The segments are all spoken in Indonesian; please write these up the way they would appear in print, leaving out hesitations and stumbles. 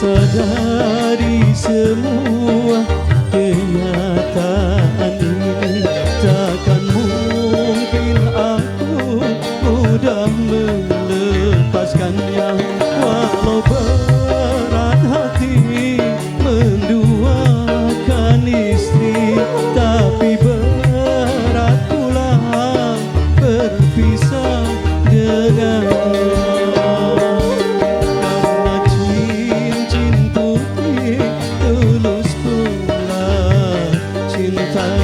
Sadari semua kenyataan ini, takkan mungkin aku mudah melepaskannya. Walau berat hati menduakan istri, tapi berat pula berpisah dengannya. Time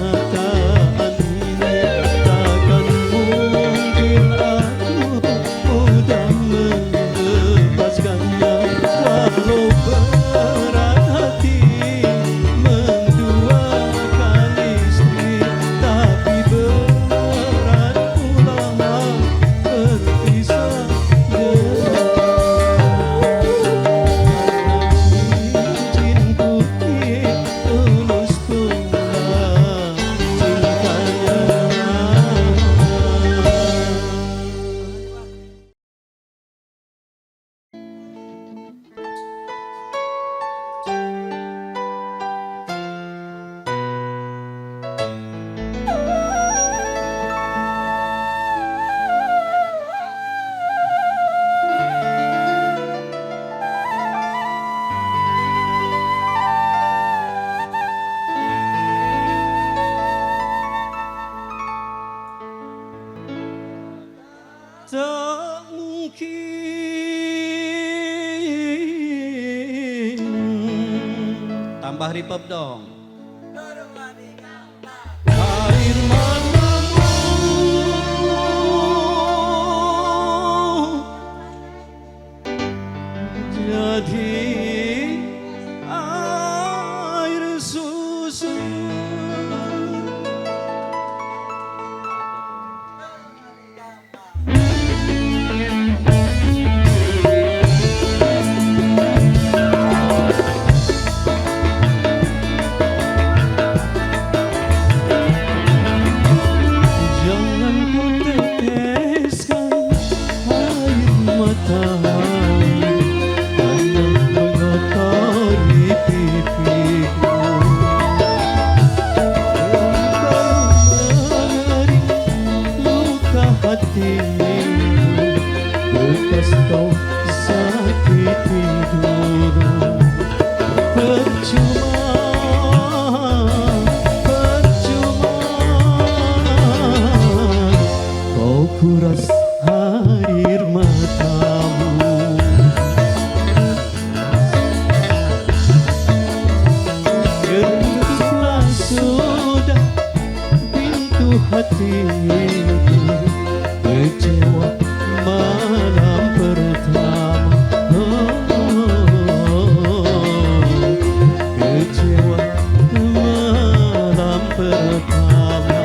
kenyataan ini takkan mungkin aku mudah melepaskannya. Walau berat hati menduakan istri, tapi berat pula berpisah cinku tulus pula cintanya. Tak mungkin. Tambah reverb dong. Air matamu jadi air susu. Jangan ku teteskan air matamu hanya mengotori pipiku. Engkau mengering luka hatimu, bekas kau sakiti dulu. Percuma kau kuras air matamu. Tertutup sudah pintu hatiku, kecewa malam pertama. Kecewa malam pertama.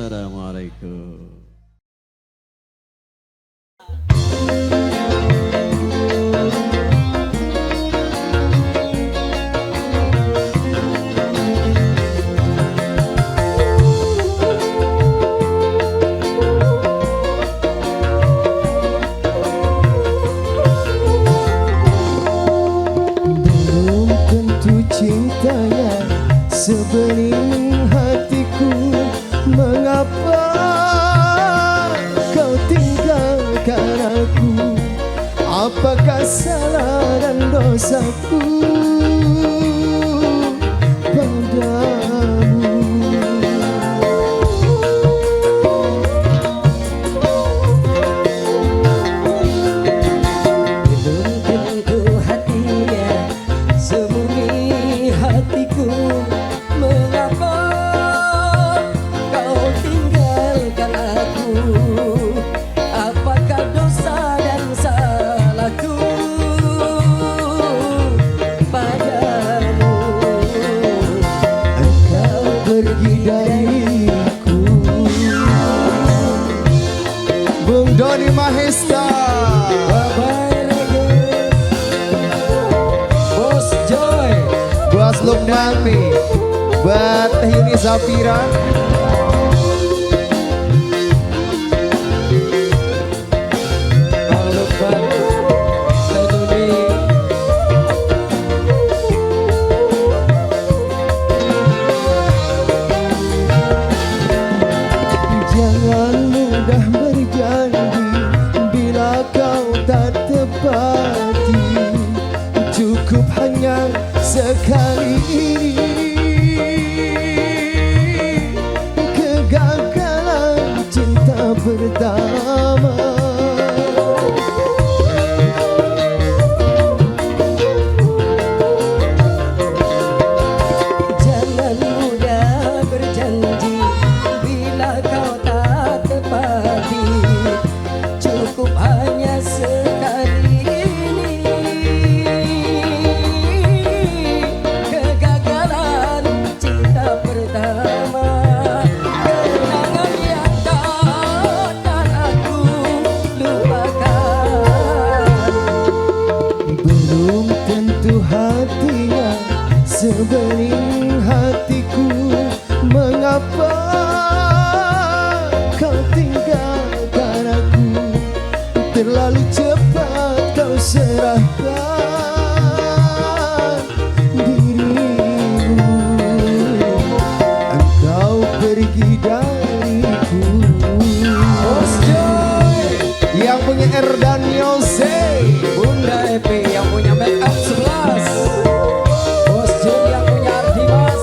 Assalamualaikum. Belum tentu cintanya sebening hatiku. Mengapa kau tinggalkan aku? Apakah salah dan dosaku padamu? Belum tentu hatinya sembunyi hatiku. Mengapa kau tinggalkan aku? Apakah dosa dan salahku padamu? Engkau pergi dariku. Bung Doni Mahesta, Bye-bye lagi. Bos Joy. Bos Lukmami, buat Teh Yuni Zafira. Bang Lukman, Teduni. Jangan mudah berjanji bila kau tak tepati. Cukup hanya sekali ini. Kegagalan cinta pertama. Jangan mudah berjanji bila kau tak tepati. Cukup hanya sekali ini. Kegagalan cinta pertama. Kenangan yang takkan aku lupakan. Belum tentu hatinya sebening hatiku. Mengapa kau tinggalkan aku? Terlalu cepat kau serahkan dirimu. Engkau pergi dariku. Bos Joy, Yang punya R dan Yose, Bunda Epi yang punya make up 11. Bos Joy yang punya Dimas.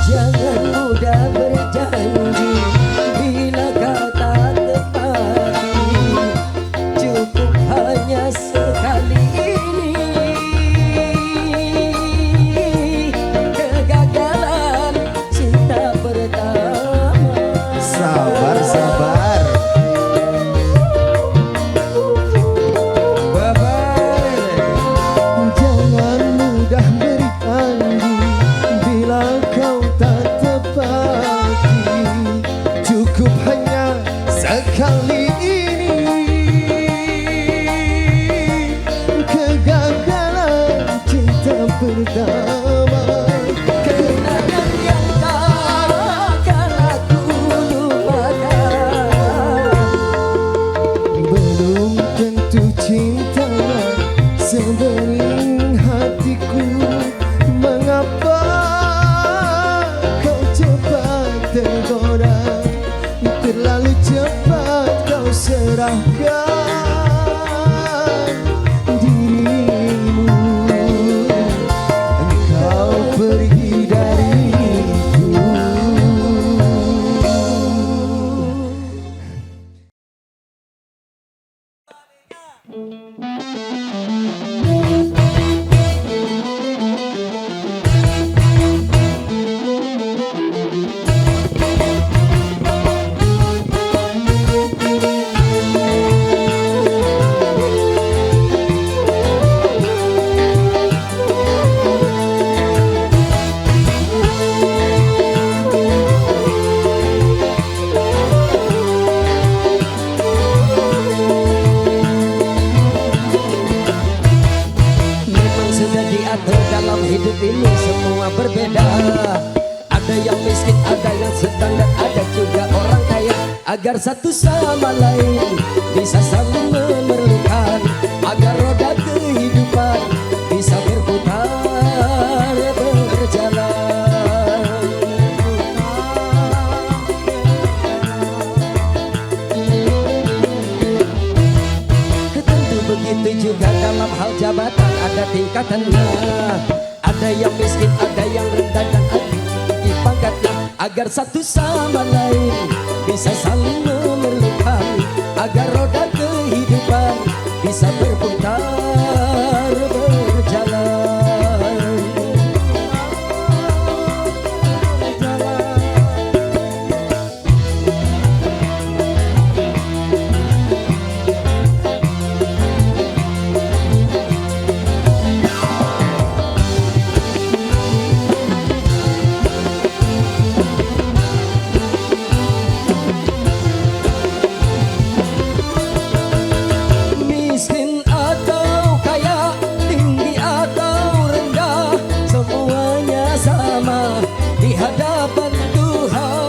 Jangan mudah berjanji bila kau tak tepati. Cukup hanya sekali ini. Kegagalan cinta pertama. sabar sabar. Bye-bye. Jangan mudah berjanji bila kau tak tepati. Cukup hanya sekali ini. Kegagalan cinta pertama. Kenangan yang takkan aku lupakan. Belum tentu cintanya sebening hatiku. Mengapa kau cepat tergoda? Terlalu cepat kau serahkan dirimu. Engkau pergi dariku. semua berbeda. Ada yang miskin, ada yang sedang, dan ada juga orang kaya. Agar satu sama lain bisa saling memerlukan, agar roda kehidupan bisa berputar berjalan. Tentu begitu juga dalam hal jabatan, ada tingkatannya. Ada yang miskin, ada yang rendah, dan ada tinggi pangkatnya. Agar satu sama lain bisa saling memerlukan, agar roda kehidupan bisa berputar berjalan. Miskin atau kaya, tinggi atau rendah, semuanya sama di hadapan Tuhan.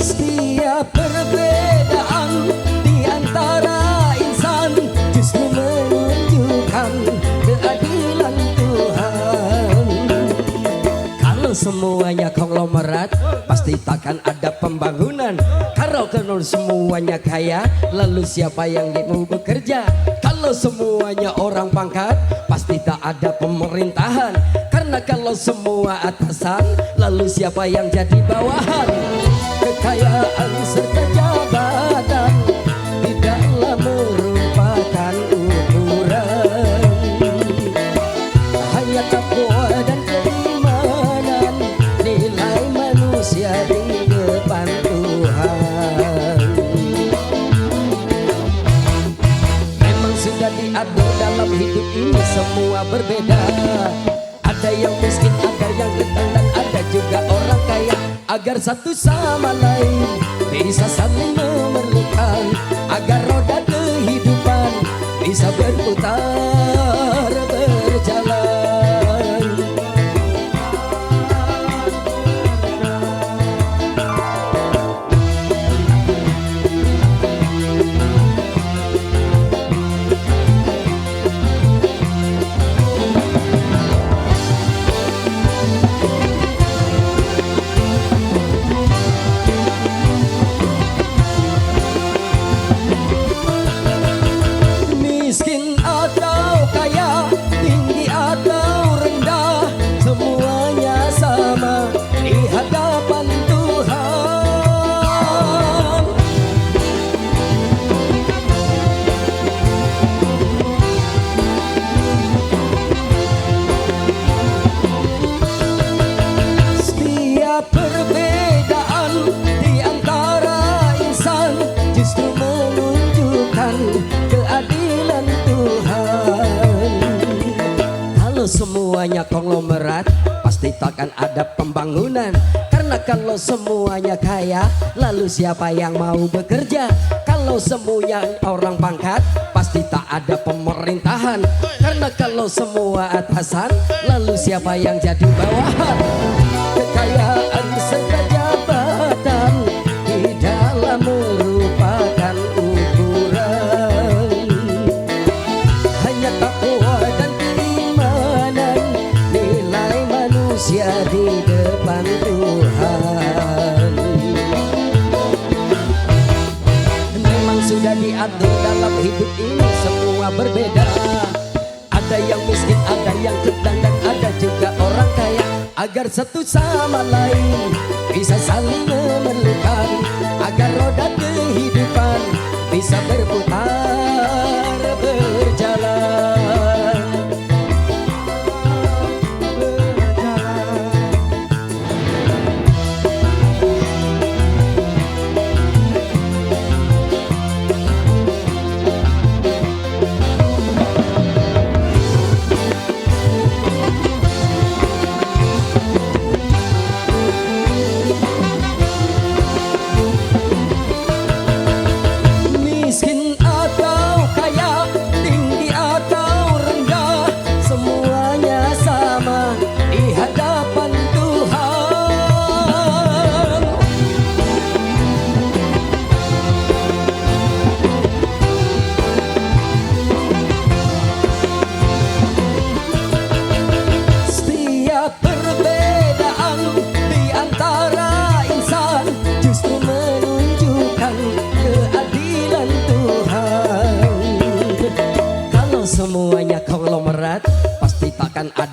Setiap perbedaan di antara insan justru menunjukkan keadilan Tuhan. Kalau semuanya konglomerat, pasti takkan ada pembangunan. Kalau semuanya kaya, lalu siapa yang mau bekerja? Kalau semuanya orang pangkat, pasti tak ada pemerintahan. Karena kalau semua atasan, lalu siapa yang jadi bawahan? Kekayaan serta jabatan tidaklah merupakan ukuran, hanya takwa dan keimanan nilai manusia di depan Tuhan. Memang sudah diatur dalam hidup ini semua berbeda. Ada yang miskin, ada yang rendah, dan ada juga orang kaya. Agar satu sama lain bisa saling memerlukan, agar roda kehidupan bisa berputar berjalan. Miskin atau kaya, tinggi atau rendah, semuanya sama di hadapan Tuhan. Setiap perbedaan di antara insan justru menunjukkan keadilan Tuhan. Kalau semuanya konglomerat, pasti takkan ada pembangunan. Karena kalau semuanya kaya, lalu siapa yang mau bekerja? Kalau semuanya orang pangkat, pasti tak ada pemerintahan. Karena kalau semua atasan, lalu siapa yang jadi bawahan? Kekayaan serta jabatan tidaklah merupakan ukuran, hanya takwa dan keimanan nilai manusia di depan Tuhan. Memang sudah diatur dalam hidup ini semua berbeda. Ada yang miskin, ada yang sedang, dan ada juga orang kaya. Agar satu sama lain bisa saling memerlukan, agar roda kehidupan bisa berputar berjalan.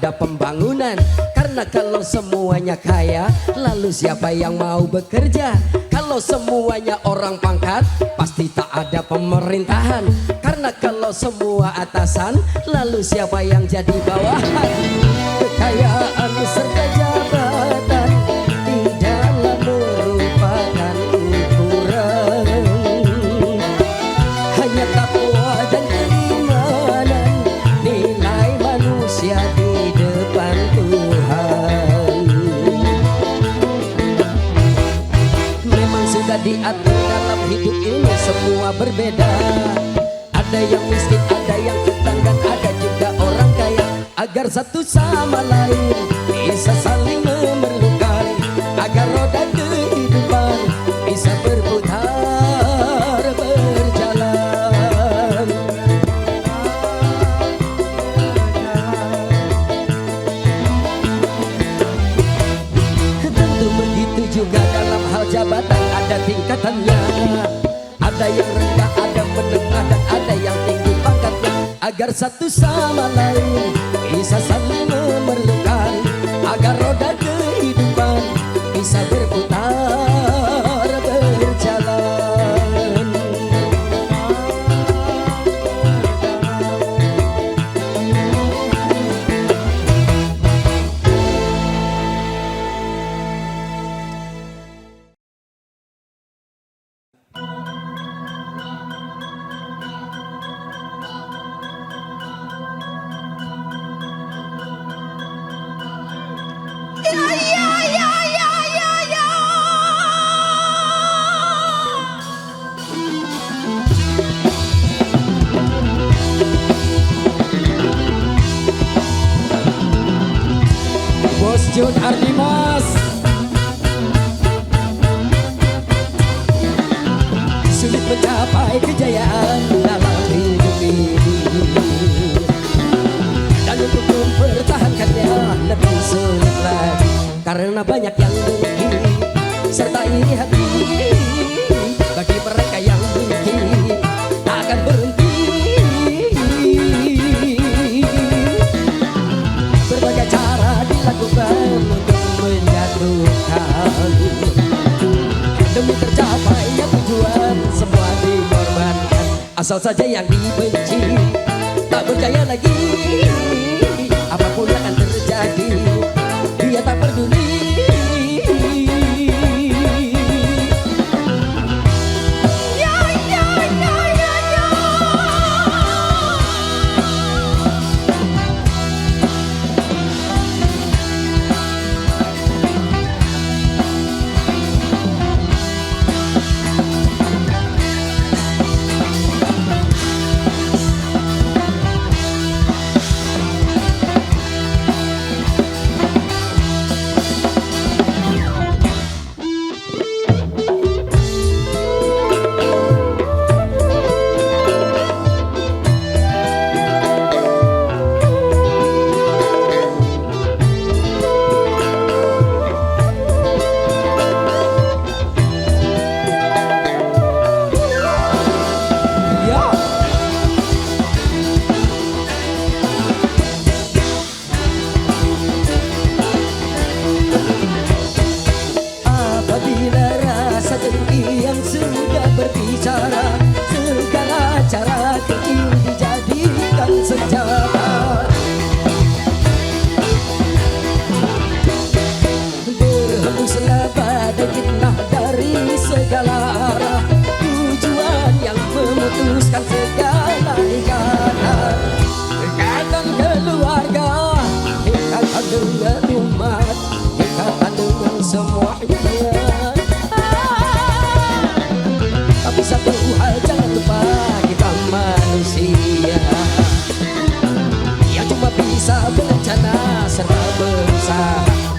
ada pembangunan. Karena kalau semuanya kaya, lalu siapa yang mau bekerja? Kalau semuanya orang pangkat, pasti tak ada pemerintahan. Karena kalau semua atasan, lalu siapa yang jadi bawahan? Kekayaan serta jabatan tidaklah merupakan ukuran. Hanya takwa dan keimanan nilai manusia di depan Tuhan. Memang sudah diatur dalam hidup ini semua berbeda. Ada yang miskin, ada yang kentang, dan ada juga orang kaya. Agar satu sama lain bisa saling memerlukan, agar roda kehidupan bisa berputar berjalan. Tentu begitu juga dalam hal jabatan ada tingkatannya. Ada yang rendah, ada menengah, dan ada yang tinggi pangkatnya. Agar satu sama lain bisa saling memerlukan, agar roda kehidupan bisa berputar berjalan. Bos Jun Ardimas sulit mencapai kejayaan dalam hidup ini, dan untuk mempertahankannya lebih sulit lagi. Karena banyak yang dengki serta iri hati. Bagi mereka yang benci takkan berhenti. Berbagai cara dilakukan untuk menjatuhkan. Demi tercapainya tujuan semua dikorbankan. Asal saja yang dibenci tak berjaya lagi. Apapun yang akan terjadi, dia tak peduli.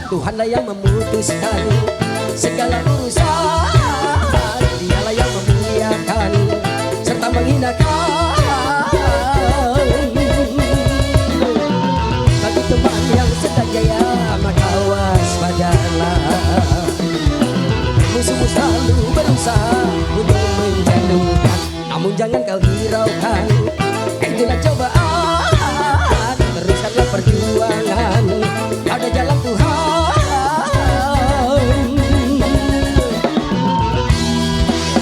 Tuhanlah yang memutuskan segala urusan, dialah yang memuliakan serta menghinakan. Bagi teman yang sedang jaya, maka waspadalah. Musuhmu selalu berusaha untuk menjatuhkan, namun jangan kau hiraukan. Itulah cobaan, teruskan teruskanlah perjuangan, ada jalan Tuhan.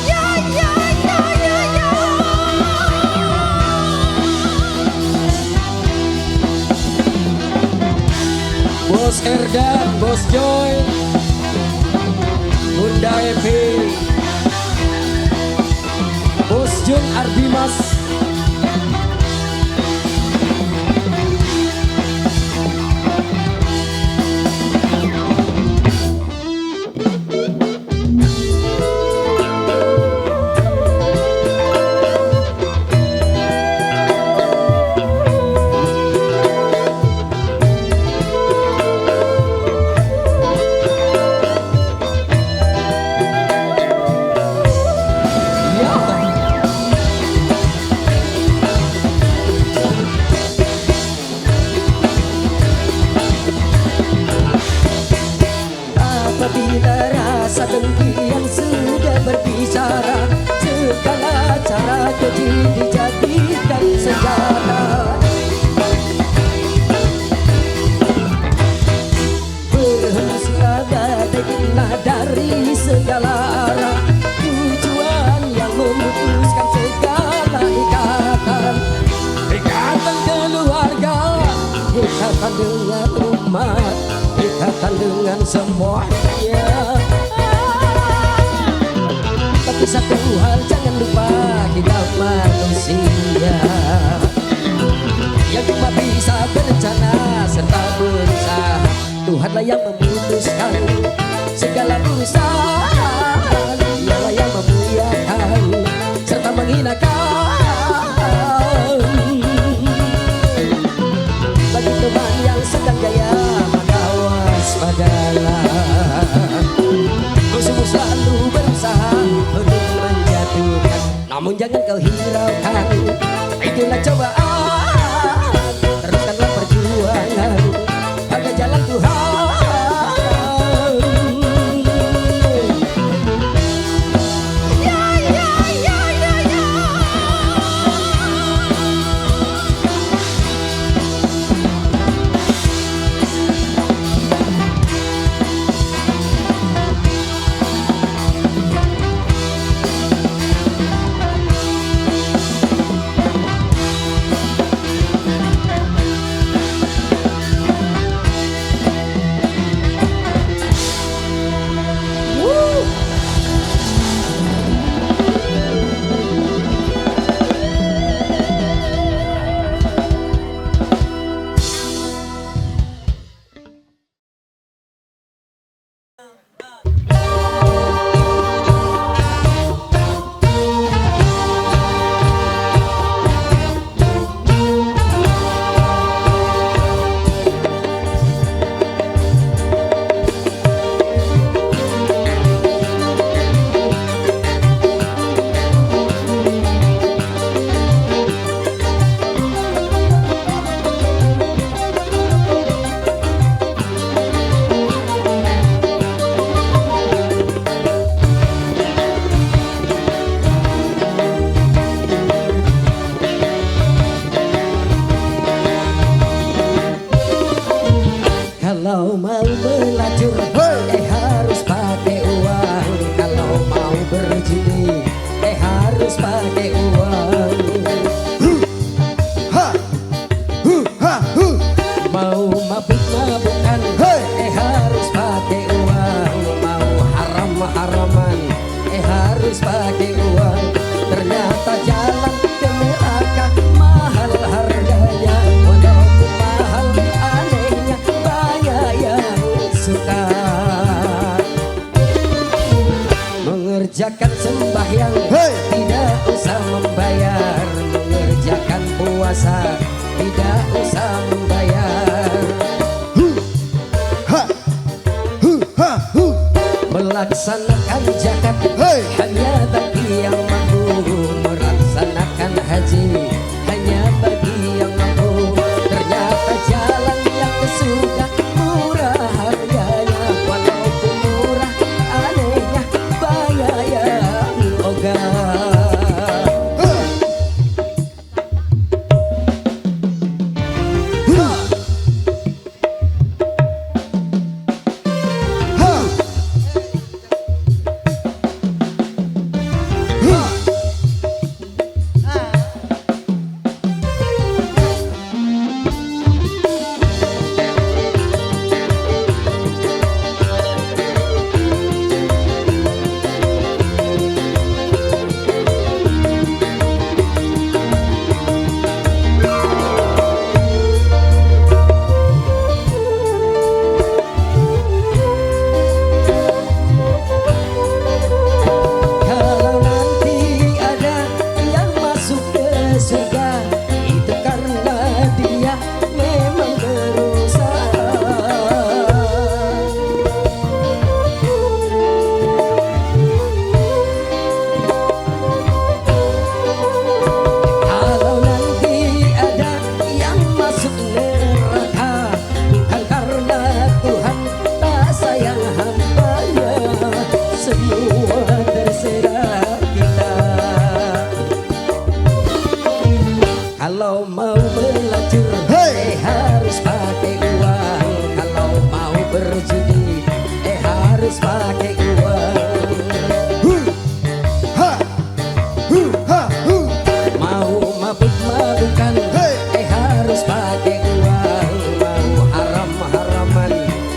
Ya, ya, ya, ya, ya. Bos Erdan, Bos Joy, Bunda Epi, Bos Jun Ardimas, apabila rasa dengki yang sudah berbicara, segala cara keji dijadikan senjata. Berhembuslah badainya dari segala arah, tujuan yang memutuskan segala ikatan. Ikatan keluarga, ikatan dengan umat, ikatan dengan semuanya. Tapi satu hal jangan lupa, kita manusia yang cuma bisa berencana serta berusaha. Tuhanlah yang memutuskan segala urusan, Dialah yang memuliakan serta menghinakan. Bagi teman yang sedang jaya, waspadalah. Musuhmu selalu berusaha untuk menjatuhkan, namun jangan kau hiraukan, itulah cobaan. Teruskanlah perjuangan, ada jalan Tuhan. Ya, ya, ya, ya, ya. Kalau mau melacur, harus pakai uang. Kalau mau berjudi, harus pakai uang. Mau mabuk-mabukan, harus pakai uang. Mau haram-haraman, harus pakai uang. Ternyata jalan ke neraka mahal harganya, walaupun mahal anehnya banyak yang suka. Mengerjakan sembahyang, tidak usah membayar. Mengerjakan puasa, tidak usah membayar. Melaksanakan zakat, hanya bagi yang mampu. Melaksanakan haji, hanya bagi yang mampu. Ternyata jalan yang ke surga murah harganya, walaupun murah anehnya banyak yang ogah. semua terserah kita. Kalau mau melacur harus pakai uang. Kalau mau berjudi harus pakai uang. Mau mabuk-mabukan harus pakai uang. Mau haram-haraman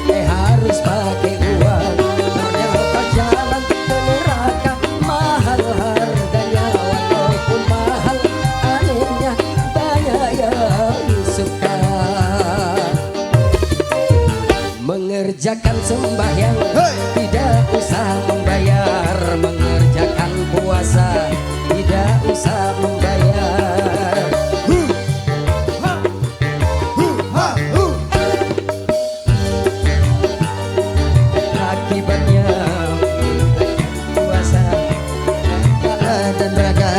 harus pakai uang. Ternyata jalan ke neraka mahal harganya. Walaupun mahal anehnya banyak yang suka. Mengerjakan sembahyang tidak usah membayar. Mengerjakan puasa tidak usah membayar. Akibatnya puasa dan raga